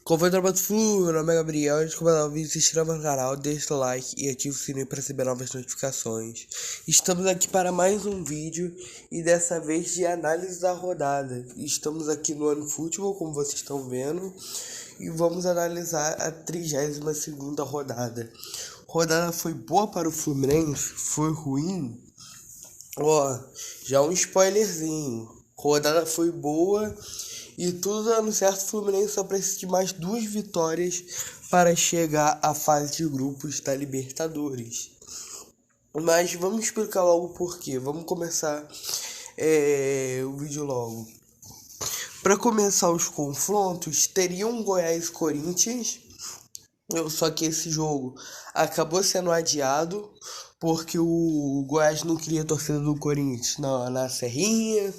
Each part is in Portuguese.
Como foi o trabalho do Flu? Meu nome é Gabriel. Antes de começar o vídeo, se inscreva no canal, deixa o like e ative o sininho para receber novas notificações. Estamos aqui para mais um vídeo e dessa vez de análise da rodada. Estamos aqui no OneFootball, como vocês estão vendo, e vamos analisar a 32ª rodada. Rodada foi boa para o Fluminense? Foi ruim? Ó, já um spoilerzinho. Rodada foi boa e tudo dando certo. O Fluminense só precisa de mais 2 vitórias para chegar à fase de grupos da Libertadores. Mas vamos explicar logo o porquê. Vamos começar o vídeo logo. Para começar os confrontos, teria um Goiás e Corinthians. Só que esse jogo acabou sendo adiado porque o Goiás não queria a torcida do Corinthians na Serrinha.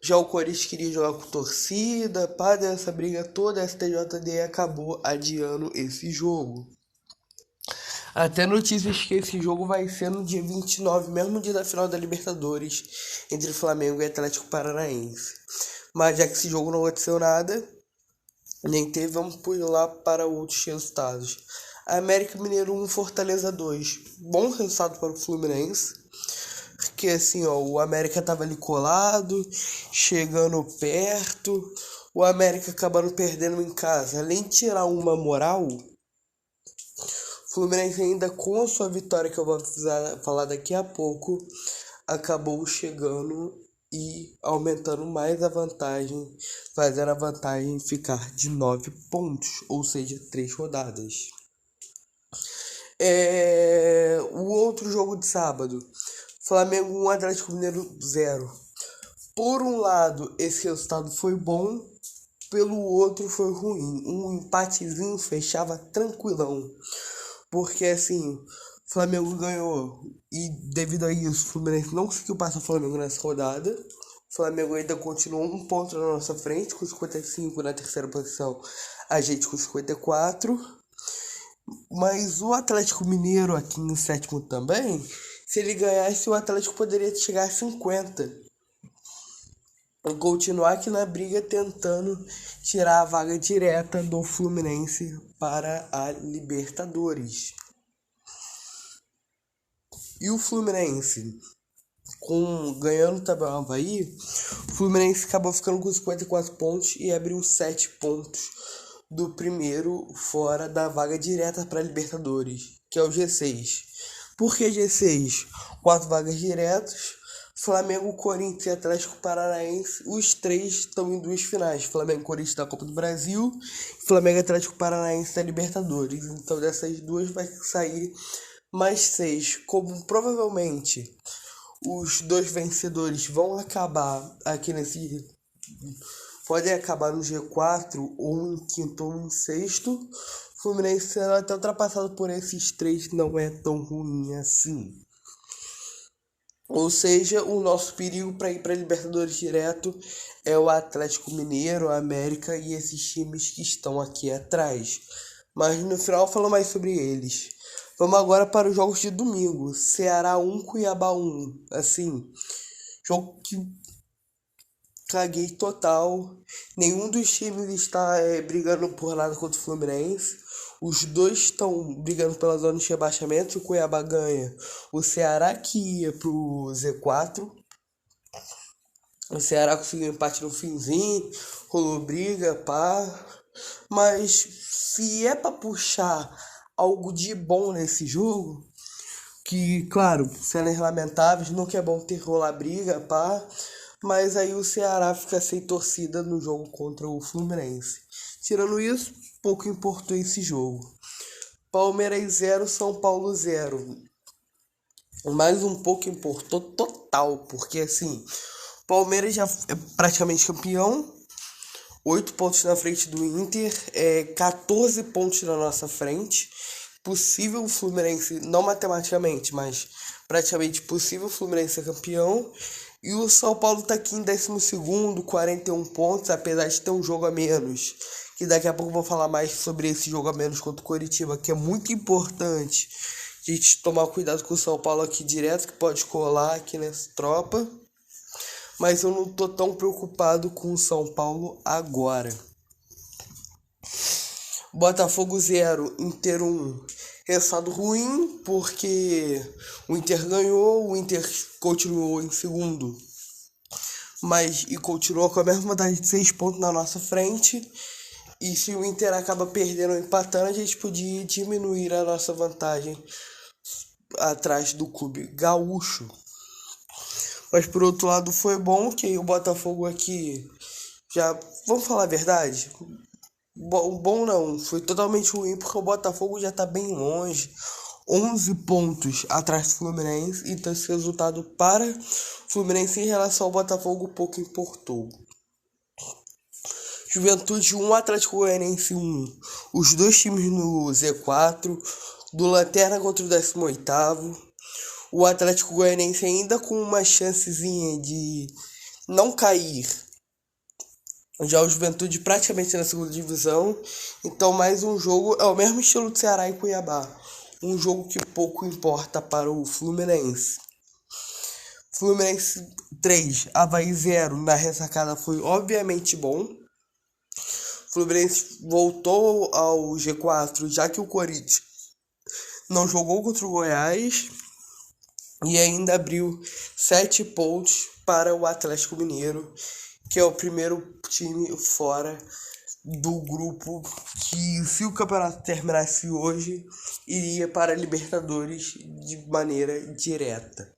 Já o Corinthians queria jogar com torcida. Para dessa briga toda, a STJD acabou adiando esse jogo. Até notícias que esse jogo vai ser no dia 29, mesmo dia da final da Libertadores, entre Flamengo e Atlético Paranaense. Mas já que esse jogo não aconteceu nada, nem teve, vamos pular para outros resultados. América Mineiro 1, Fortaleza 2. Bom resultado para o Fluminense. Porque assim, ó, o América tava ali colado, chegando perto. O América acabaram perdendo em casa. Além de tirar uma moral, o Fluminense ainda com a sua vitória, que eu vou falar daqui a pouco, acabou chegando e aumentando mais a vantagem, fazendo a vantagem ficar de 9 pontos, ou seja, 3 rodadas. O outro jogo de sábado, Flamengo 1, Atlético Mineiro 0. Por um lado, esse resultado foi bom, pelo outro foi ruim. Um empatezinho fechava tranquilão. Porque assim, o Flamengo ganhou e devido a isso, o Fluminense não conseguiu passar o Flamengo nessa rodada. O Flamengo ainda continuou um ponto na nossa frente, com 55 na terceira posição, a gente com 54. Mas o Atlético Mineiro aqui no sétimo também, se ele ganhasse, o Atlético poderia chegar a 50. Continuar aqui na briga tentando tirar a vaga direta do Fluminense para a Libertadores. E o Fluminense, ganhando também o Avaí, o Fluminense acabou ficando com 54 pontos e abriu 7 pontos do primeiro fora da vaga direta para a Libertadores, que é o G6. Por que G6? 4 vagas diretas. Flamengo, Corinthians e Atlético Paranaense, os 3 estão em 2 finais. Flamengo e Corinthians da Copa do Brasil, Flamengo e Atlético Paranaense da Libertadores. Então dessas duas vai sair mais 6. Como provavelmente os 2 vencedores vão acabar aqui nesse... Podem acabar no G4, ou em quinto ou em sexto. O Fluminense sendo até ultrapassado por esses 3 não é tão ruim assim. Ou seja, o nosso perigo para ir para a Libertadores direto é o Atlético Mineiro, a América e esses times que estão aqui atrás. Mas no final eu falo mais sobre eles. Vamos agora para os jogos de domingo. Ceará 1, Cuiabá 1. Assim, jogo que caguei total. Nenhum dos times está brigando por nada contra o Fluminense. Os dois estão brigando pela zona de rebaixamento. O Cuiabá ganha. O Ceará que ia pro Z4. O Ceará conseguiu empate no finzinho. Rolou briga, pá. Mas se é pra puxar algo de bom nesse jogo, que, claro, cenas lamentáveis, nunca é bom ter rolar briga, pá. Mas aí o Ceará fica sem torcida no jogo contra o Fluminense. Tirando isso, pouco importou esse jogo. Palmeiras 0, São Paulo 0. Mais um pouco importou total, porque assim, Palmeiras já é praticamente campeão, 8 pontos na frente do Inter, 14 pontos na nossa frente. Possível o Fluminense, não matematicamente, mas praticamente possível o Fluminense ser campeão. E o São Paulo tá aqui em 12º, 41 pontos, apesar de ter um jogo a menos. Que daqui a pouco eu vou falar mais sobre esse jogo a menos contra o Coritiba, que é muito importante a gente tomar cuidado com o São Paulo aqui direto, que pode colar aqui nessa tropa. Mas eu não tô tão preocupado com o São Paulo agora. Botafogo 0, Inter 1. Resultado ruim, porque o Inter ganhou, o Inter continuou em segundo, mas e continuou com a mesma vantagem de 6 pontos na nossa frente. E se o Inter acaba perdendo ou empatando, a gente podia diminuir a nossa vantagem atrás do clube gaúcho. Mas por outro lado foi bom que o Botafogo aqui já, vamos falar a verdade, bom não, foi totalmente ruim porque o Botafogo já tá bem longe, 11 pontos atrás do Fluminense, então esse resultado para o Fluminense em relação ao Botafogo pouco importou. Juventude 1, Atlético Goianiense 1, os dois times no Z4, do Lanterna contra o 18º, o Atlético Goianiense ainda com uma chancezinha de não cair, já o Juventude praticamente na segunda divisão, então mais um jogo, é o mesmo estilo de Ceará e Cuiabá, um jogo que pouco importa para o Fluminense. Fluminense 3, Avaí 0, na ressacada foi obviamente bom. Fluminense voltou ao G4, já que o Corinthians não jogou contra o Goiás, e ainda abriu 7 pontos para o Atlético Mineiro, que é o primeiro time fora do grupo que, se o campeonato terminasse hoje, iria para a Libertadores de maneira direta.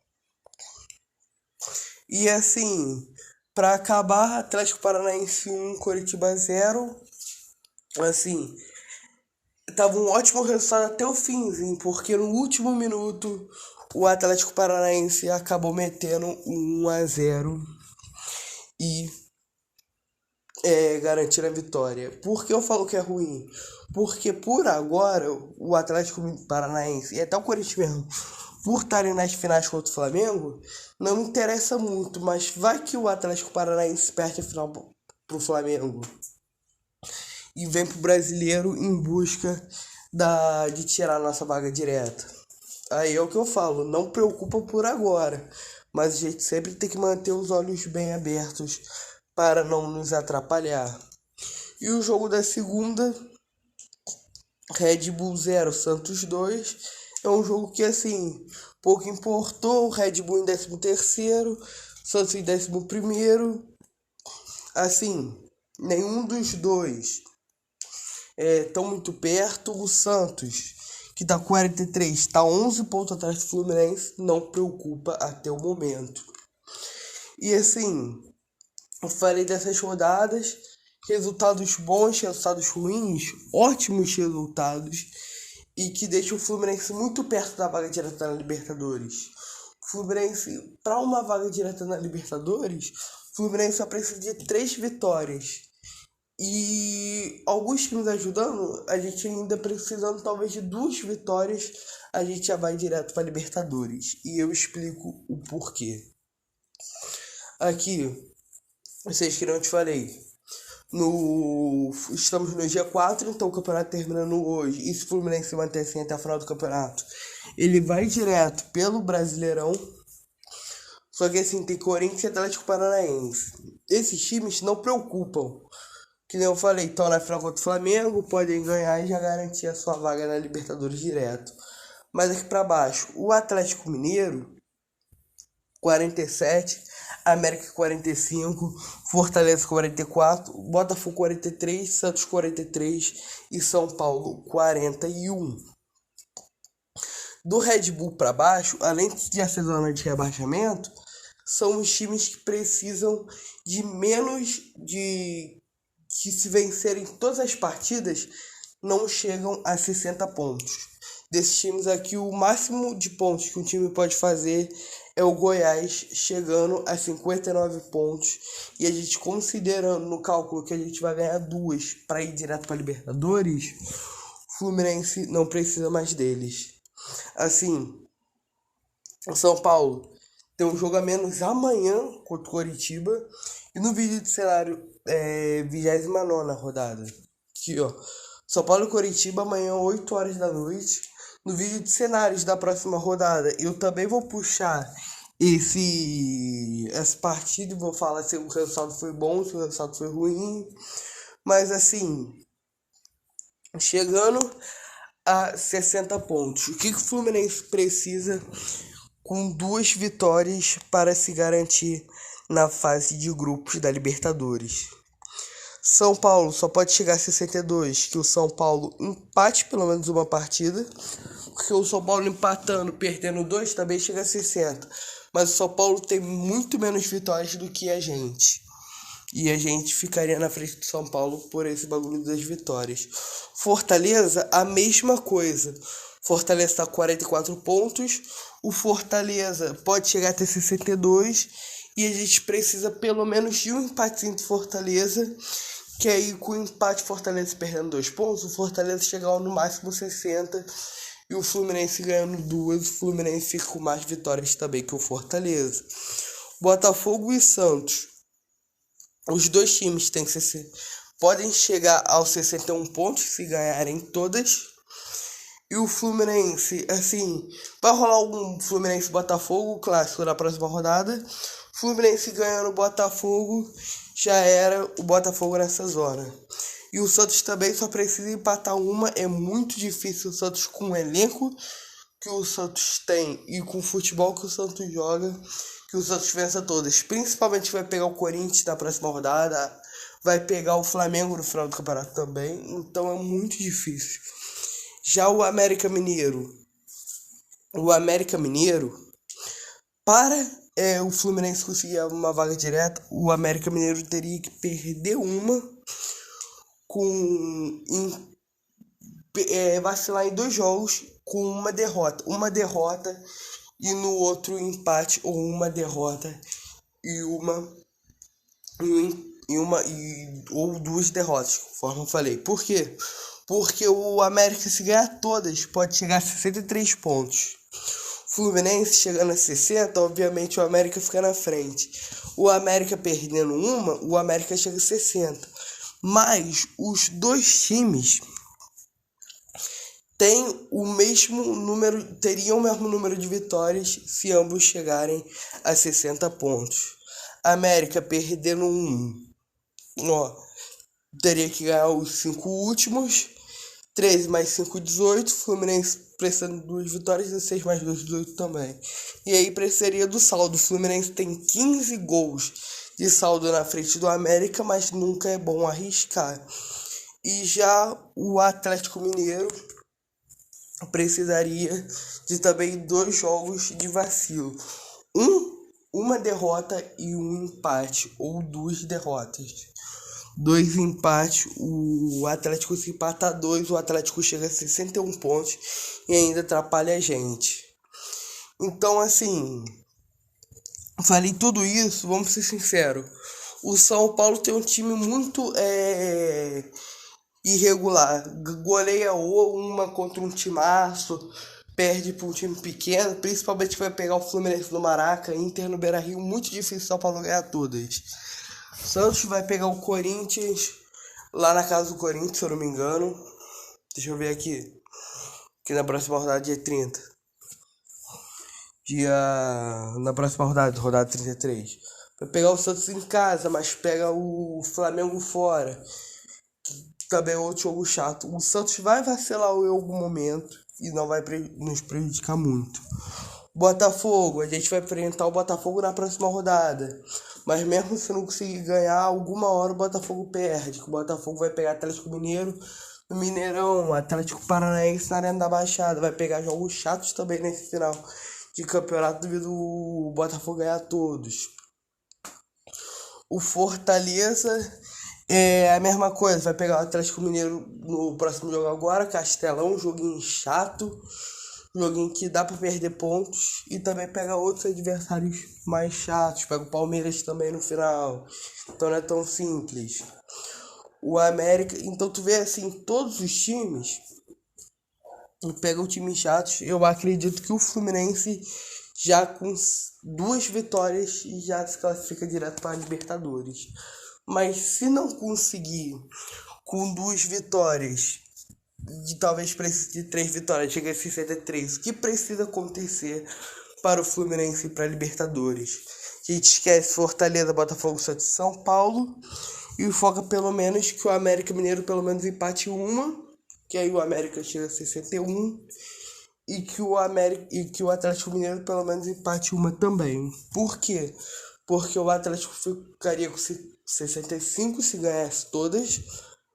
E assim, para acabar, Atlético Paranaense 1, Coritiba 0, assim, tava um ótimo resultado até o finzinho, porque no último minuto o Atlético Paranaense acabou metendo 1-0 e garantir a vitória. Por que eu falo que é ruim? Porque por agora o Atlético Paranaense e até o Corinthians mesmo, por estarem nas finais contra o Flamengo, não me interessa muito, mas vai que o Atlético Paranaense perde a final pro Flamengo e vem pro Brasileiro em busca de tirar a nossa vaga direta. Aí é o que eu falo, não preocupa por agora, mas a gente sempre tem que manter os olhos bem abertos para não nos atrapalhar. E o jogo da segunda, Red Bull 0, Santos 2, é um jogo que assim, pouco importou, o Red Bull em 13º, Santos em 11º, assim, nenhum dos dois estão muito perto. O Santos, que tá com 43, está 11 pontos atrás do Fluminense, não preocupa até o momento. E assim, eu falei dessas rodadas, resultados bons, resultados ruins, ótimos resultados, e que deixam o Fluminense muito perto da vaga direta na Libertadores. O Fluminense, para uma vaga direta na Libertadores, o Fluminense só precisa de 3 vitórias. E alguns times ajudando, a gente ainda precisando talvez de 2 vitórias, a gente já vai direto para Libertadores. E eu explico o porquê. Aqui, vocês que não te falei, estamos no G4, então o campeonato terminando hoje. E se o Fluminense se manter assim até a final do campeonato, ele vai direto pelo Brasileirão. Só que assim, tem Corinthians e Atlético Paranaense. Esses times não preocupam. Que nem eu falei, estão na final contra o Flamengo, podem ganhar e já garantir a sua vaga na Libertadores direto. Mas aqui para baixo, o Atlético Mineiro, 47, América 45, Fortaleza 44, Botafogo 43, Santos 43 e São Paulo 41. Do Red Bull para baixo, além de ser zona de rebaixamento, são os times que precisam de menos de que, se vencerem todas as partidas, não chegam a 60 pontos. Desses times aqui, o máximo de pontos que um time pode fazer é o Goiás, chegando a 59 pontos. E a gente, considerando no cálculo que a gente vai ganhar 2 para ir direto para a Libertadores, o Fluminense não precisa mais deles. Assim, o São Paulo tem um jogo a menos amanhã contra o Coritiba. E no vídeo de cenário, 29ª rodada. Aqui, ó. São Paulo e Coritiba amanhã, 8 horas da noite. No vídeo de cenários da próxima rodada, eu também vou puxar essa partida e vou falar se o resultado foi bom, se o resultado foi ruim. Mas assim, chegando a 60 pontos. O que o Fluminense precisa com 2 vitórias para se garantir na fase de grupos da Libertadores? São Paulo só pode chegar a 62, que o São Paulo empate pelo menos uma partida, porque o São Paulo empatando, perdendo 2, também chega a 60. Mas o São Paulo tem muito menos vitórias do que a gente. E a gente ficaria na frente do São Paulo por esse bagulho das vitórias. Fortaleza, a mesma coisa. Fortaleza está com 44 pontos. O Fortaleza pode chegar até 62. E a gente precisa pelo menos de um empatezinho do Fortaleza. Que aí com o empate Fortaleza perdendo 2 pontos, o Fortaleza chegar no máximo 60. E o Fluminense ganhando 2. O Fluminense fica com mais vitórias também que o Fortaleza. Botafogo e Santos. Os 2 times podem chegar aos 61 pontos se ganharem todas. E o Fluminense, assim, vai rolar um Fluminense-Botafogo clássico na próxima rodada. Fluminense ganhando o Botafogo, já era o Botafogo nessa zona. E o Santos também só precisa empatar uma. É muito difícil o Santos com o elenco que o Santos tem e com o futebol que o Santos joga, que o Santos vença todas. Principalmente vai pegar o Corinthians na próxima rodada, vai pegar o Flamengo no final do campeonato também, então é muito difícil. Já o América Mineiro, para o Fluminense conseguir uma vaga direta, o América Mineiro teria que perder uma, vacilar em 2 jogos com uma derrota e no outro empate, ou uma derrota ou 2 derrotas, conforme eu falei. Por quê? Porque o América, se ganhar todas, pode chegar a 63 pontos. Fluminense chegando a 60, obviamente o América fica na frente. O América perdendo uma, o América chega a 60. Mas os 2 times teriam o mesmo número de vitórias se ambos chegarem a 60 pontos. América perdendo teria que ganhar os 5 últimos. 13 mais 5, 18. Fluminense precisando de 2 vitórias, 16 mais 2, 18 também. E aí precisaria do saldo. O Fluminense tem 15 gols de saldo na frente do América, mas nunca é bom arriscar. E já o Atlético Mineiro precisaria de também 2 jogos de vacilo. Uma derrota e um empate, ou 2 derrotas. 2 empates, o Atlético se empata 2, o Atlético chega a 61 pontos e ainda atrapalha a gente. Então, assim, falei tudo isso, vamos ser sinceros. O São Paulo tem um time muito irregular. Goleia uma contra um timaço, perde para um time pequeno, principalmente vai pegar o Fluminense no Maraca, Inter no Beira-Rio, muito difícil São Paulo ganhar todas. Santos vai pegar o Corinthians lá na casa do Corinthians, se eu não me engano. Deixa eu ver aqui. Que na próxima rodada, dia 30. Na próxima rodada 33. Vai pegar o Santos em casa, mas pega o Flamengo fora. Também é outro jogo chato. O Santos vai vacilar em algum momento e não vai nos prejudicar muito. Botafogo, a gente vai enfrentar o Botafogo na próxima rodada. Mas mesmo se não conseguir ganhar, alguma hora o Botafogo perde. Que o Botafogo vai pegar Atlético Mineiro no Mineirão, Atlético Paranaense na Arena da Baixada. Vai pegar jogos chatos também nesse final de campeonato devido o Botafogo ganhar todos. O Fortaleza é a mesma coisa, vai pegar o Atlético Mineiro no próximo jogo agora, Castelão, joguinho chato. Joguinho que dá pra perder pontos. E também pega outros adversários mais chatos. Pega o Palmeiras também no final. Então não é tão simples. O América... Então tu vê assim, todos os times pegam times chatos. Eu acredito que o Fluminense já com 2 vitórias já se classifica direto para a Libertadores. Mas se não conseguir com 2 vitórias... talvez precise de 3 vitórias, chega a 63. O que precisa acontecer para o Fluminense ir para a Libertadores? A gente esquece Fortaleza, Botafogo, Santos e São Paulo e foca pelo menos que o América Mineiro pelo menos empate uma que aí o América chega a 61 e que o Atlético Mineiro pelo menos empate uma também. Por quê? Porque o Atlético ficaria com 65 se ganhasse todas,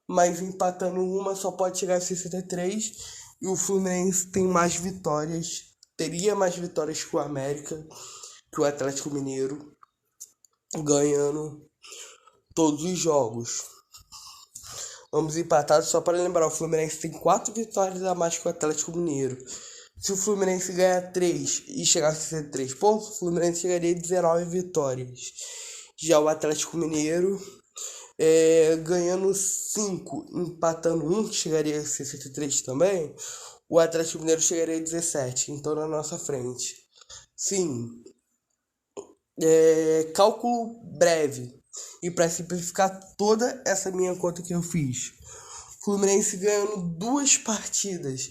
mas empatando uma só pode chegar a 63 e o Fluminense tem mais vitórias, teria mais vitórias que o América, que o Atlético Mineiro, ganhando todos os jogos. Vamos empatados, só para lembrar, o Fluminense tem 4 vitórias a mais que o Atlético Mineiro. Se o Fluminense ganhar 3 e chegar a 63 pontos, o Fluminense chegaria a 19 vitórias. Já o Atlético Mineiro, ganhando 5, empatando 1, que chegaria a 63 também, o Atlético Mineiro chegaria a 17, então na nossa frente. Sim, cálculo breve. E para simplificar toda essa minha conta que eu fiz, Fluminense ganhando 2 partidas,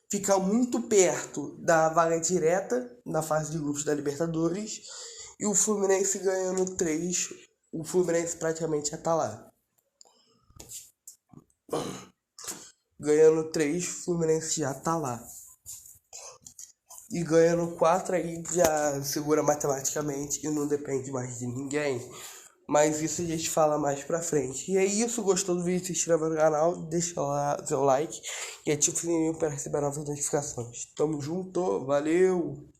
fica muito perto da vaga direta na fase de grupos da Libertadores. E o Fluminense ganhando 3, o Fluminense praticamente já tá lá. Ganhando 3, o Fluminense já tá lá. E ganhando 4 aí já segura matematicamente e não depende mais de ninguém. Mas isso a gente fala mais pra frente. E é isso, gostou do vídeo? Se inscreva no canal, deixa lá seu like e ativa o sininho para receber novas notificações. Tamo junto, valeu!